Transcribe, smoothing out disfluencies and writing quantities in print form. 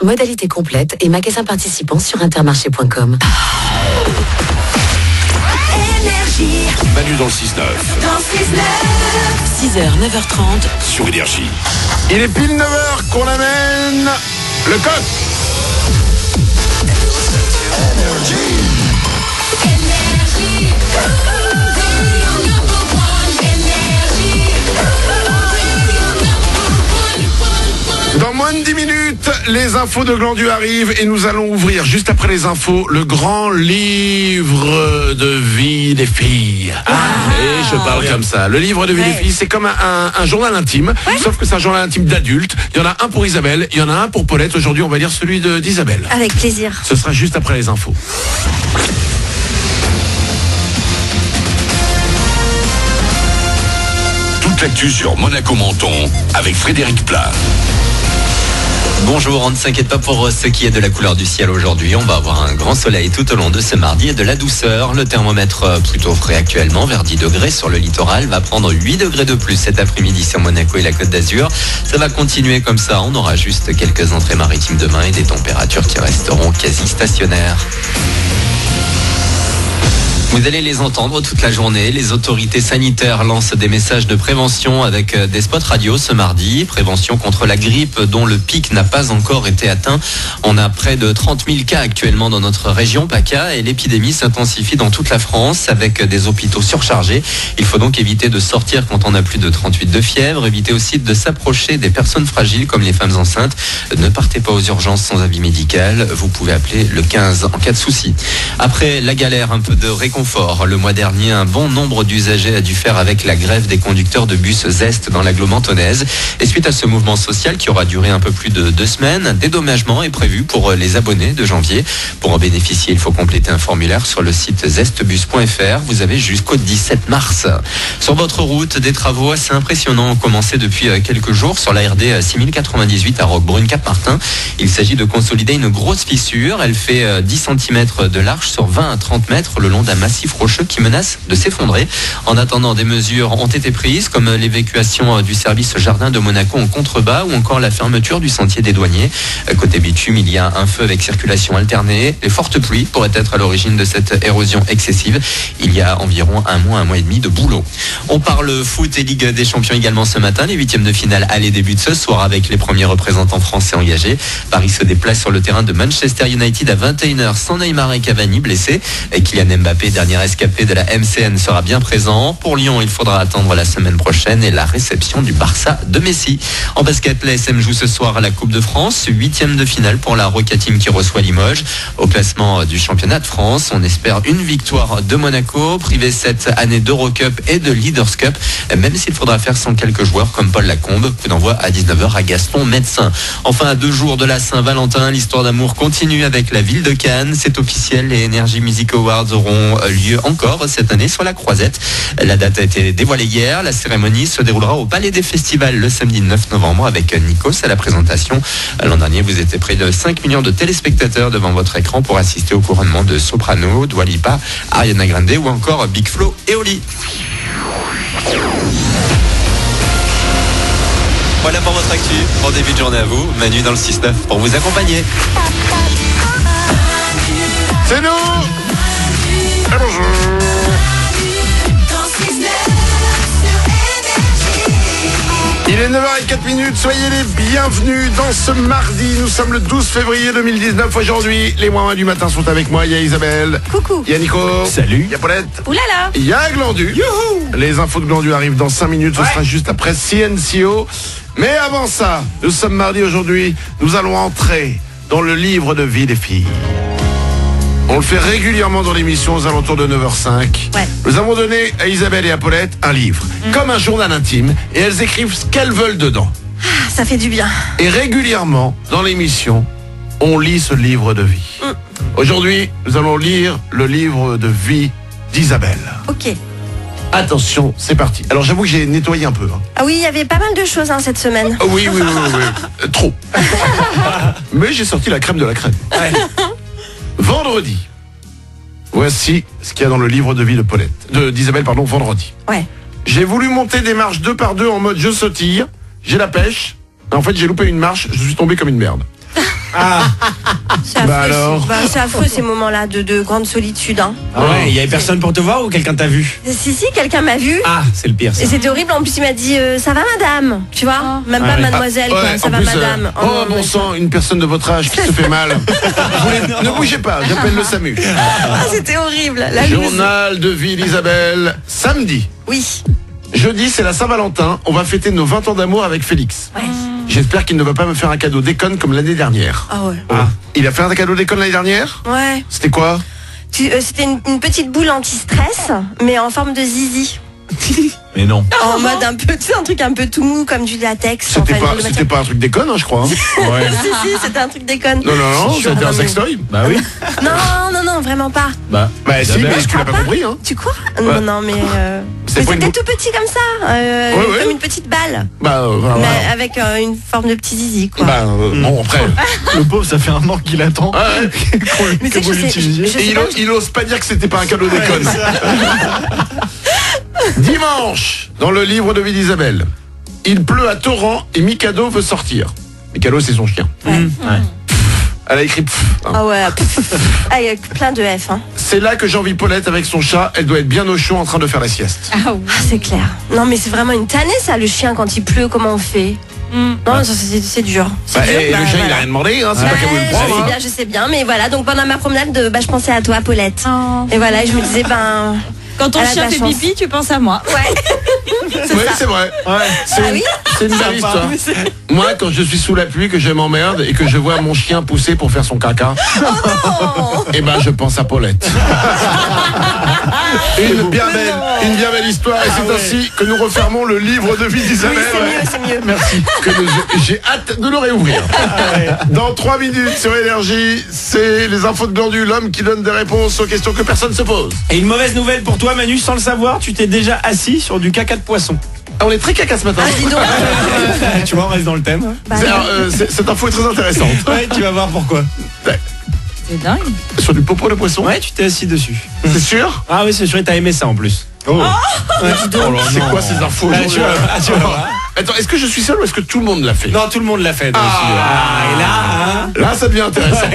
Modalité complète et magasin participant sur intermarché.com. Manu dans le 6-9. 6h, 9h30 sur Énergie. Il est pile 9h qu'on amène le coq. Dans moins de 10 minutes, les infos de Glandu arrivent et nous allons ouvrir, juste après les infos, le grand livre de vie des filles. Et je parle comme ça. Le livre de vie des filles, c'est comme un journal intime, sauf que c'est un journal intime d'adulte. Il y en a un pour Isabelle, il y en a un pour Paulette. Aujourd'hui, on va lire celui d'Isabelle. Avec plaisir. Ce sera juste après les infos. Toute l'actu sur Monaco Menton avec Frédéric Plat. Bonjour, on ne s'inquiète pas pour ce qui est de la couleur du ciel aujourd'hui. On va avoir un grand soleil tout au long de ce mardi et de la douceur. Le thermomètre plutôt frais actuellement, vers 10 degrés sur le littoral, va prendre 8 degrés de plus cet après-midi sur Monaco et la Côte d'Azur. Ça va continuer comme ça. On aura juste quelques entrées maritimes demain et des températures qui resteront quasi stationnaires. Vous allez les entendre toute la journée. Les autorités sanitaires lancent des messages de prévention avec des spots radio ce mardi. Prévention contre la grippe dont le pic n'a pas encore été atteint. On a près de 30 000 cas actuellement dans notre région PACA et l'épidémie s'intensifie dans toute la France avec des hôpitaux surchargés. Il faut donc éviter de sortir quand on a plus de 38 de fièvre. Évitez aussi de s'approcher des personnes fragiles comme les femmes enceintes. Ne partez pas aux urgences sans avis médical. Vous pouvez appeler le 15 en cas de souci. Après la galère, un peu de réconfort. Le mois dernier, un bon nombre d'usagers a dû faire avec la grève des conducteurs de bus Zest dans l'agglo mentonnaise. Et suite à ce mouvement social qui aura duré un peu plus de 2 semaines, un dédommagement est prévu pour les abonnés de janvier. Pour en bénéficier, il faut compléter un formulaire sur le site zestbus.fr. Vous avez jusqu'au 17 mars. Sur votre route, des travaux assez impressionnants ont commencé depuis quelques jours sur la RD 6098 à Roquebrune-Cap-Martin. Il s'agit de consolider une grosse fissure. Elle fait 10 cm de large sur 20 à 30 mètres le long d'un massif rocheux qui menace de s'effondrer. En attendant, des mesures ont été prises comme l'évacuation du service jardin de Monaco en contrebas ou encore la fermeture du sentier des douaniers. Côté bitume, il y a un feu avec circulation alternée. Les fortes pluies pourraient être à l'origine de cette érosion excessive. Il y a environ un mois et demi de boulot. On parle foot et Ligue des Champions également ce matin. Les 8e de finale aller débutent ce soir avec les premiers représentants français engagés. Paris se déplace sur le terrain de Manchester United à 21h sans Neymar et Cavani blessés. Et Kylian Mbappé, dernier escapé de la MCN, sera bien présent. Pour Lyon, il faudra attendre la semaine prochaine et la réception du Barça de Messi. En basket, l'ASM joue ce soir à la Coupe de France, 8e de finale pour la Roca Team qui reçoit Limoges. Au classement du championnat de France, on espère une victoire de Monaco, privé cette année d'Eurocup et de Leaders Cup, même s'il faudra faire sans quelques joueurs comme Paul Lacombe. Coup d'envoi à 19h à Gaston, médecin. Enfin, à 2 jours de la Saint-Valentin, l'histoire d'amour continue avec la ville de Cannes. C'est officiel, les Energy Music Awards auront lieu encore cette année sur la Croisette. La date a été dévoilée hier. La cérémonie se déroulera au Palais des Festivals le samedi 9 novembre avec Nikos à la présentation. L'an dernier, vous étiez près de 5 millions de téléspectateurs devant votre écran pour assister au couronnement de Soprano, Dua Lipa, Ariana Grande ou encore Big Flo et Oli. Voilà pour votre actu. Bon début de journée à vous. Manu dans le 6-9 pour vous accompagner. C'est nous. Et bonjour. Il est 9h04, soyez les bienvenus dans ce mardi. Nous sommes le 12 février 2019 aujourd'hui. Les moins du matin sont avec moi. Il y a Isabelle. Coucou. Il y a Nico. Salut. Il y a Paulette. Oulala. Il y a Glandu. Youhou. Les infos de Glandu arrivent dans 5 minutes. Ce sera juste après CNCO. Mais avant ça, nous sommes mardi aujourd'hui. Nous allons entrer dans le livre de vie des filles. On le fait régulièrement dans l'émission aux alentours de 9h05. Ouais. Nous avons donné à Isabelle et à Paulette un livre, comme un journal intime, et elles écrivent ce qu'elles veulent dedans. Ah, ça fait du bien. Et régulièrement, dans l'émission, on lit ce livre de vie. Aujourd'hui, nous allons lire le livre de vie d'Isabelle. Ok. Attention, c'est parti. Alors j'avoue que j'ai nettoyé un peu. Ah oui, il y avait pas mal de choses cette semaine. Oui. Trop. Mais j'ai sorti la crème de la crème. Ouais. Vendredi. Voici ce qu'il y a dans le livre de vie d'Isabelle, vendredi. Ouais. J'ai voulu monter des marches 2 par 2 en mode je sautille, j'ai la pêche. En fait, j'ai loupé une marche, je suis tombé comme une merde. C'est affreux, Bah alors c'est affreux ces moments-là de grande solitude. Hein. Ah ouais, il y avait personne pour te voir ou quelqu'un t'a vu? Si, quelqu'un m'a vu. Ah, c'est le pire ça. Et c'était horrible, en plus il m'a dit ça va madame, tu vois, même pas oui. mademoiselle, quoi. Ouais, Ça en va plus, madame. oh non, bon mais- sang, une personne de votre âge qui se fait mal. Ne bougez pas, j'appelle le SAMU. Ah, c'était horrible, la loose. Journal de vie d'Isabelle, samedi. Oui, Jeudi, c'est la Saint-Valentin. On va fêter nos 20 ans d'amour avec Félix. ouais. J'espère qu'il ne va pas me faire un cadeau déconne comme l'année dernière. Ah ouais. Il a fait un cadeau déconne l'année dernière? Ouais. C'était quoi? C'était une petite boule anti-stress, mais en forme de zizi. Mais non. En mode un peu, tu sais, un truc un peu tout mou, comme du latex. C'était enfin, pas, une- c'était pas un truc déconne, hein, je crois. hein. Ouais. Si, c'était un truc déconne. Non, Je suis c'était un sûre. sextoy. Bah oui. Non, vraiment pas. Bah Si, Isabelle, mais tu l'as pas compris, hein. Tu crois? Ouais. Non, mais... C'est mais pas une c'était tout petit comme ça, ouais. comme une petite balle, Voilà. mais avec une forme de petit zizi, quoi. Bon, après. le pauvre, ça fait un an qu'il attend. Ouais. Mais tu sais que je sais Et pas- il ose pas dire que c'était pas un cadeau déconne. Dimanche, dans le livre de vie d'Isabelle, il pleut à torrent et Mikado veut sortir. Mikado, c'est son chien. Ouais. Elle a écrit pff, hein. Ah ouais, avec plein de F, hein. C'est là que j'envie Paulette avec son chat. Elle doit être bien au chaud en train de faire la sieste. Ah, c'est clair. Non, mais c'est vraiment une tannée, ça, le chien, quand il pleut, comment on fait? Non, ça, c'est dur. C'est dur, Et bah, le chien, il voilà. a rien demandé, hein, c'est pas qu'à vous le je prendre. sais hein. bien, je sais bien, mais voilà, donc pendant ma promenade, je pensais à toi, Paulette. Et voilà, et je me disais, Quand ton Elle a de chien la fait chance. pipi, tu penses à moi. ouais. Oui, c'est vrai. C'est Ah oui c'est une belle histoire. Moi, quand je suis sous la pluie, que je m'emmerde et que je vois mon chien pousser pour faire son caca, et ben je pense à Paulette. une bien belle histoire. Et c'est ainsi que nous refermons le livre de vie Oui, d'Isabelle. c'est mieux. Merci. J'ai hâte de le réouvrir. Dans 3 minutes sur Énergie, c'est les infos de Glandu, l'homme qui donne des réponses aux questions que personne se pose. Et une mauvaise nouvelle pour toi, Manu, sans le savoir, tu t'es déjà assis sur du caca de poisson. Ah, on est très caca ce matin. Ah, dis donc. Tu vois, on reste dans le thème. Bah, Cette info est très intéressante. Ouais, tu vas voir pourquoi. C'est dingue. Sur du popo de poisson. Ouais, tu t'es assis dessus. C'est sûr? Ah oui, c'est sûr, et t'as aimé ça en plus. Oh. C'est quoi ces infos Ah, aujourd'hui tu vois, tu vois. Attends, est-ce que je suis seul ou est-ce que tout le monde l'a fait? Non, tout le monde l'a fait. Aussi. Et là, hein. Là, ça devient intéressant.